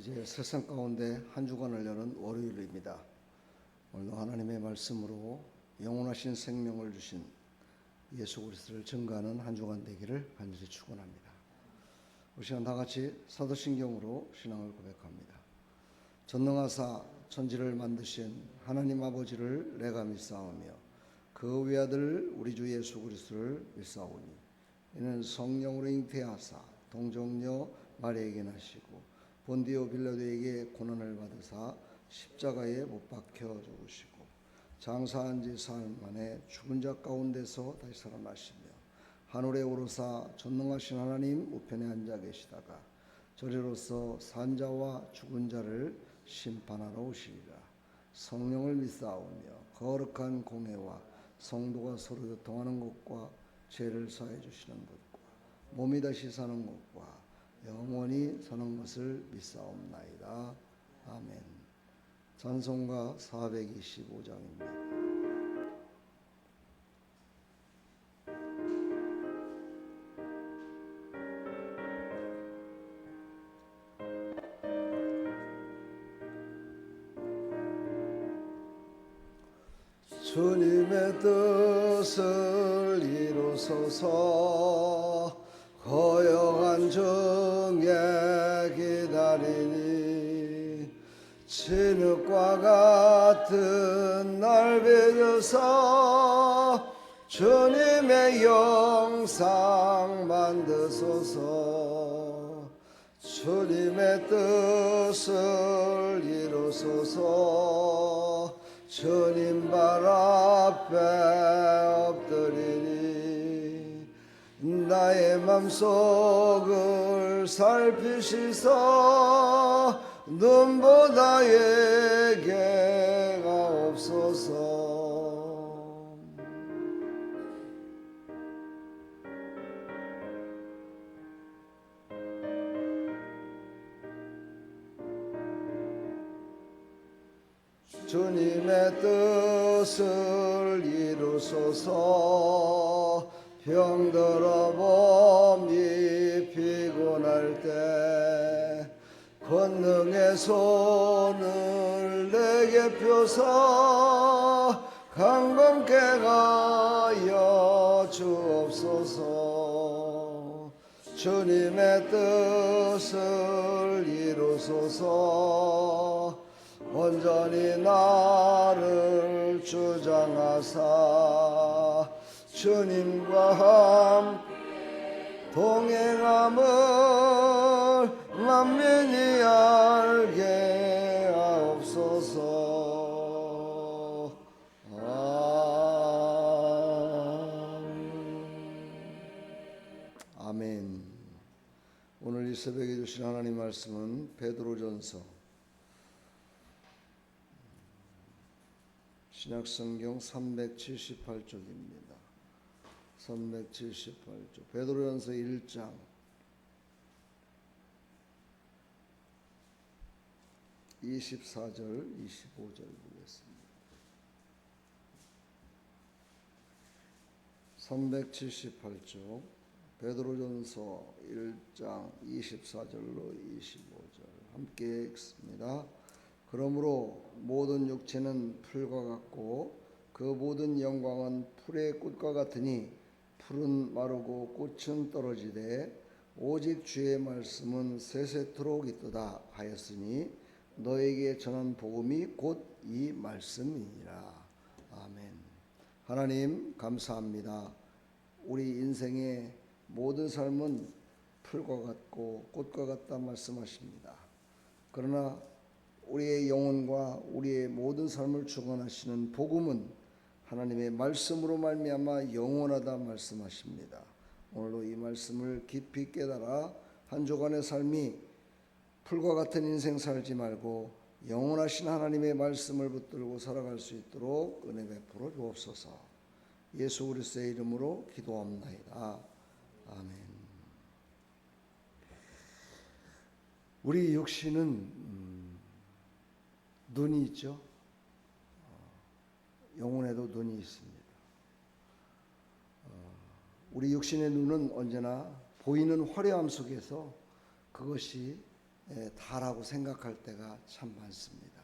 이제 세상 가운데 한 주간을 여는 월요일입니다. 오늘도 하나님의 말씀으로 영원하신 생명을 주신 예수 그리스도를 증거하는 한 주간 되기를 간절히 축원합니다. 우리 시간 다 같이 사도신경으로 신앙을 고백합니다. 전능하사 천지를 만드신 하나님 아버지를 내가 믿사오며 그 외아들 우리 주 예수 그리스도를 믿사오니 이는 성령으로 잉태하사 동정녀 마리아에게 나시고 본디오 빌라도에게 고난을 받으사 십자가에 못 박혀 죽으시고 장사한 지 사흘 만에 죽은 자 가운데서 다시 살아나시며 하늘에 오르사 전능하신 하나님 우편에 앉아 계시다가 저리로서 산자와 죽은 자를 심판하러 오시리라. 성령을 믿사오며 거룩한 공회와 성도가 서로 교통하는 것과 죄를 사해 주시는 것과 몸이 다시 사는 것과 영원히 사는 것을 믿사옵나이다. 아멘. 찬송가 425장입니다. 주님의 뜻을 이루소서 고요한 중에 기다리니 진흙과 같은 날 빚어서 주님의 영상 만드소서. 주님의 뜻을 이루소서. 주님 발 앞에 엎드리니 나의 맘속을 살피시사 눈보다 예게가 없소서. 주님의 뜻을 이루소서. 병들어 몸이 피곤할 때 권능의 손을 내게 펴사 강건케 하여 주옵소서. 주님의 뜻을 이루소서. 온전히 나를 주장하사 주님과 함께 동행함을 만민이 알게 하옵소서. 아멘. 오늘 이 새벽에 주신 하나님 말씀은 베드로전서 신약성경 378쪽입니다. 378쪽 베드로전서 1장 24절 25절 보겠습니다. 378쪽 베드로전서 1장 24절로 25절 함께 읽습니다. 그러므로 모든 육체는 풀과 같고 그 모든 영광은 풀의 꽃과 같으니 풀은 마르고 꽃은 떨어지되 오직 주의 말씀은 세세토록 있도다 하였으니 너에게 전한 복음이 곧 이 말씀이니라. 아멘. 하나님 감사합니다. 우리 인생의 모든 삶은 풀과 같고 꽃과 같다 말씀하십니다. 그러나 우리의 영혼과 우리의 모든 삶을 주관하시는 복음은 하나님의 말씀으로 말미암아 영원하다 말씀하십니다. 오늘도 이 말씀을 깊이 깨달아 한 주간의 삶이 풀과 같은 인생 살지 말고 영원하신 하나님의 말씀을 붙들고 살아갈 수 있도록 은혜 베풀어 주옵소서. 예수 그리스도의 이름으로 기도합나이다. 아멘. 우리 육신은 눈이 있죠. 영혼에도 눈이 있습니다. 우리 육신의 눈은 언제나 보이는 화려함 속에서 그것이 다라고 생각할 때가 참 많습니다.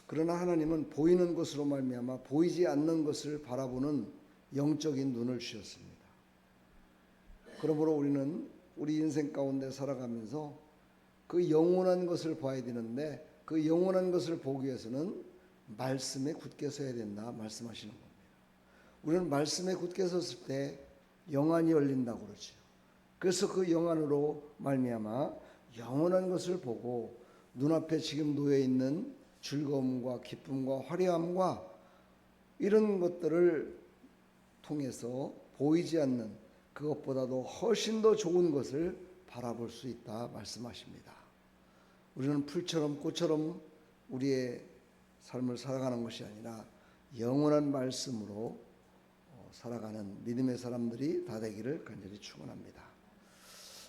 그러나 하나님은 보이는 것으로 말미암아 보이지 않는 것을 바라보는 영적인 눈을 주셨습니다. 그러므로 우리는 우리 인생 가운데 살아가면서 그 영원한 것을 봐야 되는데, 그 영원한 것을 보기 위해서는 말씀에 굳게 서야 된다 말씀하시는 겁니다. 우리는 말씀에 굳게 섰을 때 영안이 열린다고 그러죠. 그래서 그 영안으로 말미암아 영원한 것을 보고 눈앞에 지금 놓여 있는 즐거움과 기쁨과 화려함과 이런 것들을 통해서 보이지 않는 그것보다도 훨씬 더 좋은 것을 바라볼 수 있다 말씀하십니다. 우리는 풀처럼 꽃처럼 우리의 삶을 살아가는 것이 아니라 영원한 말씀으로 살아가는 믿음의 사람들이 다 되기를 간절히 축원합니다.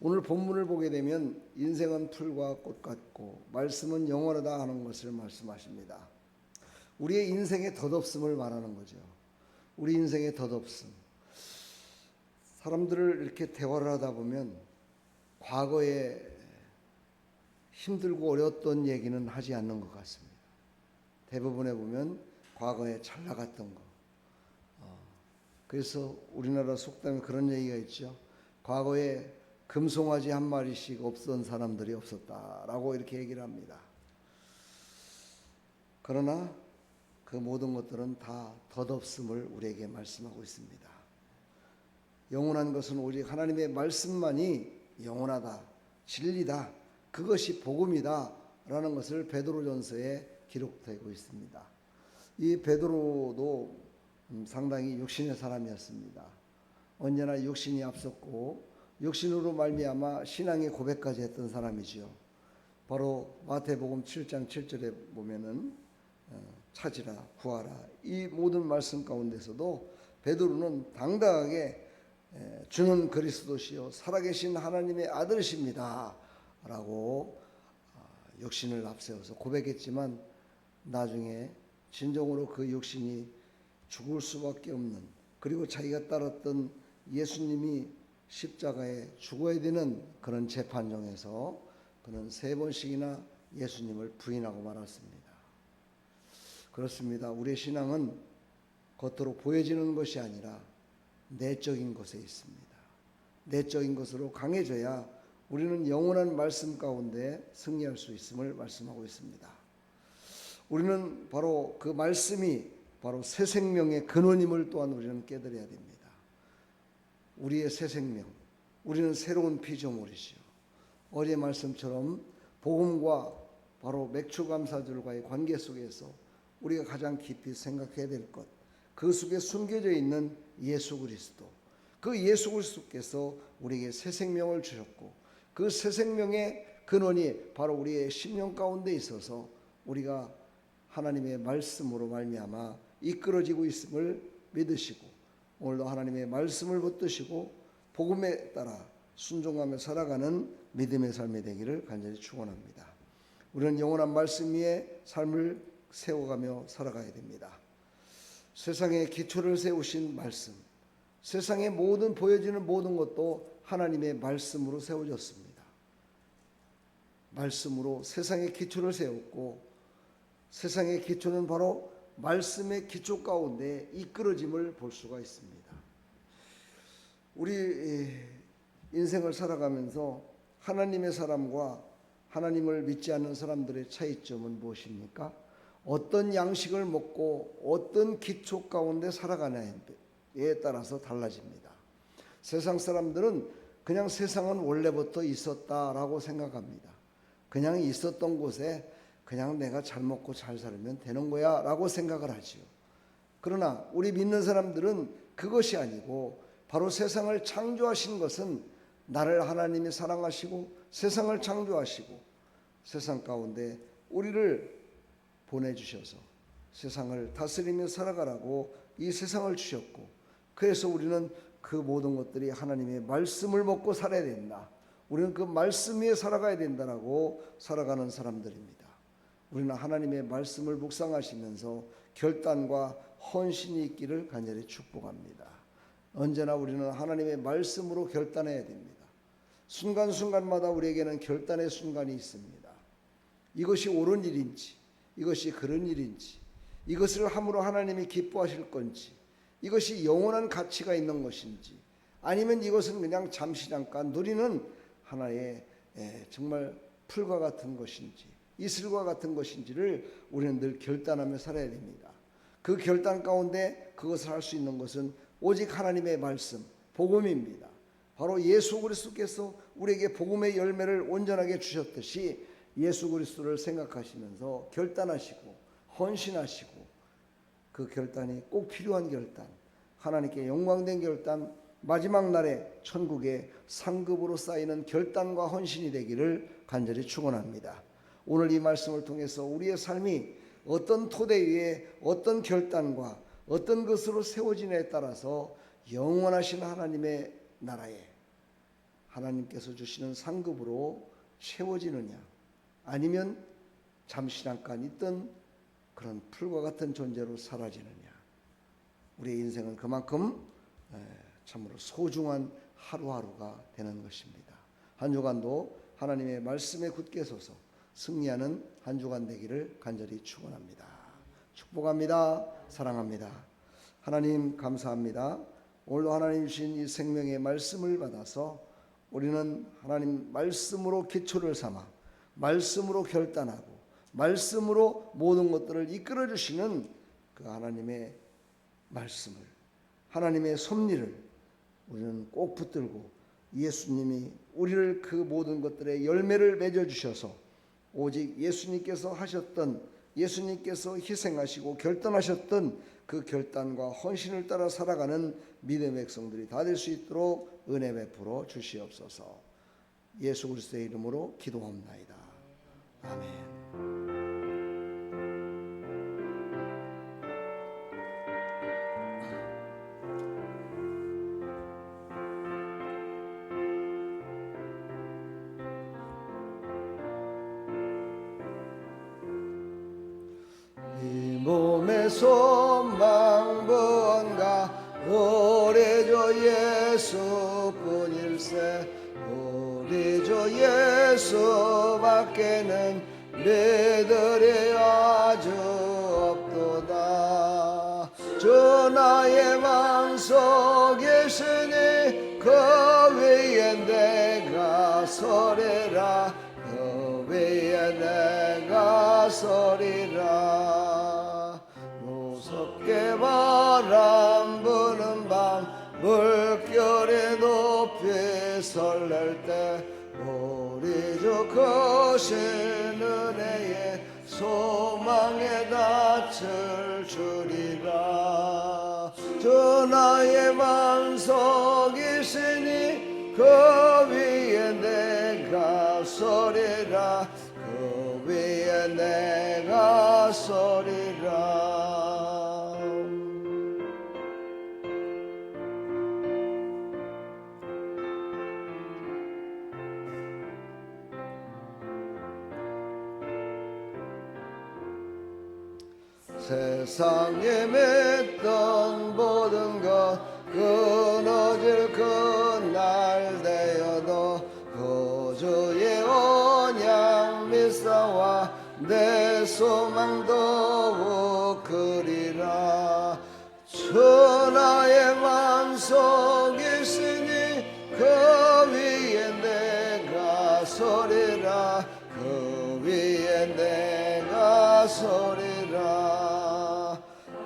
오늘 본문을 보게 되면 인생은 풀과 꽃 같고 말씀은 영원하다 하는 것을 말씀하십니다. 우리의 인생의 덧없음을 말하는 거죠. 우리 인생의 덧없음. 사람들을 이렇게 대화를 하다 보면 과거에 힘들고 어려웠던 얘기는 하지 않는 것 같습니다. 대부분에 보면 과거에 잘 나갔던 거. 그래서 우리나라 속담에 그런 얘기가 있죠. 과거에 금송아지 한 마리씩 없던 사람들이 없었다라고 이렇게 얘기를 합니다. 그러나 그 모든 것들은 다 덧없음을 우리에게 말씀하고 있습니다. 영원한 것은 오직 하나님의 말씀만이 영원하다, 진리다, 그것이 복음이다 라는 것을 베드로전서에 기록되고 있습니다. 이 베드로도 상당히 육신의 사람이었습니다. 언제나 육신이 앞섰고 육신으로 말미암아 신앙의 고백까지 했던 사람이지요. 바로 마태복음 7장 7절에 보면은 찾으라 구하라 이 모든 말씀 가운데서도 베드로는 당당하게 주는 그리스도시요 살아계신 하나님의 아들이십니다 라고 육신을 앞세워서 고백했지만 나중에 진정으로 그 육신이 죽을 수밖에 없는, 그리고 자기가 따랐던 예수님이 십자가에 죽어야 되는 그런 재판정에서 그는 3번씩이나 예수님을 부인하고 말았습니다. 그렇습니다. 우리의 신앙은 겉으로 보여지는 것이 아니라 내적인 것에 있습니다. 내적인 것으로 강해져야 우리는 영원한 말씀 가운데 승리할 수 있음을 말씀하고 있습니다. 우리는 바로 그 말씀이 바로 새 생명의 근원임을 또한 우리는 깨달아야 됩니다. 우리의 새 생명, 우리는 새로운 피조물이지요. 어제 말씀처럼 복음과 바로 맥주감사절과의 관계 속에서 우리가 가장 깊이 생각해야 될 것, 그 속에 숨겨져 있는 예수 그리스도, 그 예수 그리스도께서 우리에게 새 생명을 주셨고 그 새 생명의 근원이 바로 우리의 심령 가운데 있어서 우리가 하나님의 말씀으로 말미암아 이끌어지고 있음을 믿으시고 오늘도 하나님의 말씀을 붙드시고 복음에 따라 순종하며 살아가는 믿음의 삶이 되기를 간절히 축원합니다. 우리는 영원한 말씀 위에 삶을 세워가며 살아가야 됩니다. 세상의 기초를 세우신 말씀, 세상의 모든 보여지는 모든 것도 하나님의 말씀으로 세워졌습니다. 말씀으로 세상의 기초를 세웠고 세상의 기초는 바로 말씀의 기초 가운데 이끌어짐을 볼 수가 있습니다. 우리 인생을 살아가면서 하나님의 사람과 하나님을 믿지 않는 사람들의 차이점은 무엇입니까? 어떤 양식을 먹고 어떤 기초 가운데 살아가냐에 따라서 달라집니다. 세상 사람들은 그냥 세상은 원래부터 있었다라고 생각합니다. 그냥 있었던 곳에 그냥 내가 잘 먹고 잘 살면 되는 거야 라고 생각을 하지요. 그러나 우리 믿는 사람들은 그것이 아니고 바로 세상을 창조하신 것은 나를 하나님이 사랑하시고 세상을 창조하시고 세상 가운데 우리를 보내주셔서 세상을 다스리며 살아가라고 이 세상을 주셨고, 그래서 우리는 그 모든 것들이 하나님의 말씀을 먹고 살아야 된다. 우리는 그 말씀 위에 살아가야 된다라고 살아가는 사람들입니다. 우리는 하나님의 말씀을 묵상하시면서 결단과 헌신이 있기를 간절히 축복합니다. 언제나 우리는 하나님의 말씀으로 결단해야 됩니다. 순간순간마다 우리에게는 결단의 순간이 있습니다. 이것이 옳은 일인지, 이것이 그런 일인지, 이것을 함으로 하나님이 기뻐하실 건지, 이것이 영원한 가치가 있는 것인지, 아니면 이것은 그냥 잠시 잠깐 누리는 하나의 정말 풀과 같은 것인지, 이슬과 같은 것인지를 우리는 늘 결단하며 살아야 됩니다. 그 결단 가운데 그것을 할 수 있는 것은 오직 하나님의 말씀, 복음입니다. 바로 예수 그리스도께서 우리에게 복음의 열매를 온전하게 주셨듯이 예수 그리스도를 생각하시면서 결단하시고 헌신하시고, 그 결단이 꼭 필요한 결단, 하나님께 영광된 결단, 마지막 날에 천국의 상급으로 쌓이는 결단과 헌신이 되기를 간절히 축원합니다. 오늘 이 말씀을 통해서 우리의 삶이 어떤 토대 위에 어떤 결단과 어떤 것으로 세워지냐에 따라서 영원하신 하나님의 나라에 하나님께서 주시는 상급으로 채워지느냐, 아니면 잠시 잠깐 있던 그런 풀과 같은 존재로 사라지느냐, 우리의 인생은 그만큼 참으로 소중한 하루하루가 되는 것입니다. 한 주간도 하나님의 말씀에 굳게 서서 승리하는 한 주간 되기를 간절히 축원합니다. 축복합니다. 사랑합니다. 하나님 감사합니다. 오늘도 하나님 주신 이 생명의 말씀을 받아서 우리는 하나님 말씀으로 기초를 삼아 말씀으로 결단하고 말씀으로 모든 것들을 이끌어 주시는 그 하나님의 말씀을, 하나님의 섭리를 우리는 꼭 붙들고 예수님이 우리를 그 모든 것들의 열매를 맺어 주셔서 오직 예수님께서 하셨던, 예수님께서 희생하시고 결단하셨던 그 결단과 헌신을 따라 살아가는 믿음의 백성들이 다 될 수 있도록 은혜 베풀어 주시옵소서. 예수 그리스도의 이름으로 기도합나이다. 아멘. 이 몸의 소망 뭔가 오래 주 예수뿐일세, 우리 주 예수밖에는 믿으리 아주 없도다. 주 나의 마음속에 있으니 그 위에 내가 서리라, 그 위에 내가 서리라. 무섭게 바람 부는 밤 물결에 높이 설렐 때 우리 주 크신 은혜에 소망에 닻을 주리라. 주 나의 마음속에 있으니 그 위에 내가 서리라, 그 위에 내가 서리라. 세상에 맺던 모든 것 끊어질 그날 되어도 구주의 언약 믿사와 내 소망 더욱 크리라. 주 나의 마음속에 있으니 그 위에 내가 서리라, 그 위에 내가 서리라.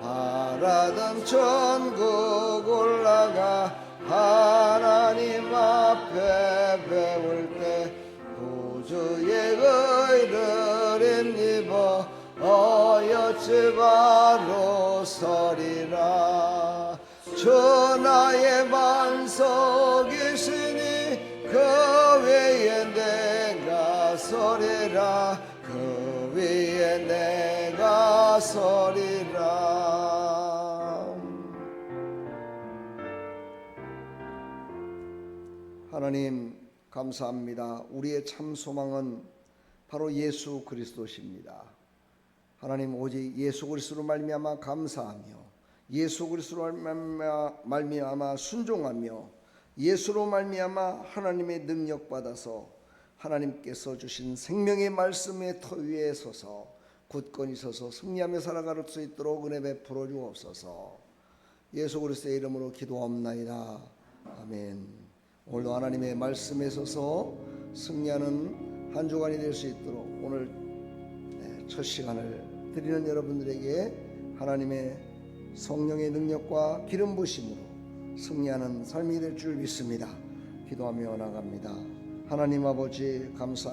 바라던 천국 올라가 하나님 앞에 배울 때 구주의 의를 힘입어 어여찌 바로 서리라. 주 나의 마음속에 있으니 그 위에 내가 서리라, 그 위에 내가 서리라. 하나님 감사합니다. 우리의 참 소망은 바로 예수 그리스도십니다. 하나님 오직 예수 그리스도로 말미암아 감사하며 예수 그리스도로 말미암아 순종하며 예수로 말미암아 하나님의 능력 받아서 하나님께서 주신 생명의 말씀의 터 위에 서서 굳건히 서서 승리하며 살아갈 수 있도록 은혜 베풀어 주옵소서. 예수 그리스도의 이름으로 기도합나이다. 아멘. 오늘도 하나님의 말씀에 서서 승리하는 한 주간이 될 수 있도록 오늘 첫 시간을 드리는 여러분들에게 하나님의 성령의 능력과 기름 부심으로 승리하는 삶이 될 줄 믿습니다. 기도하며 나갑니다. 하나님 아버지 감사합니다.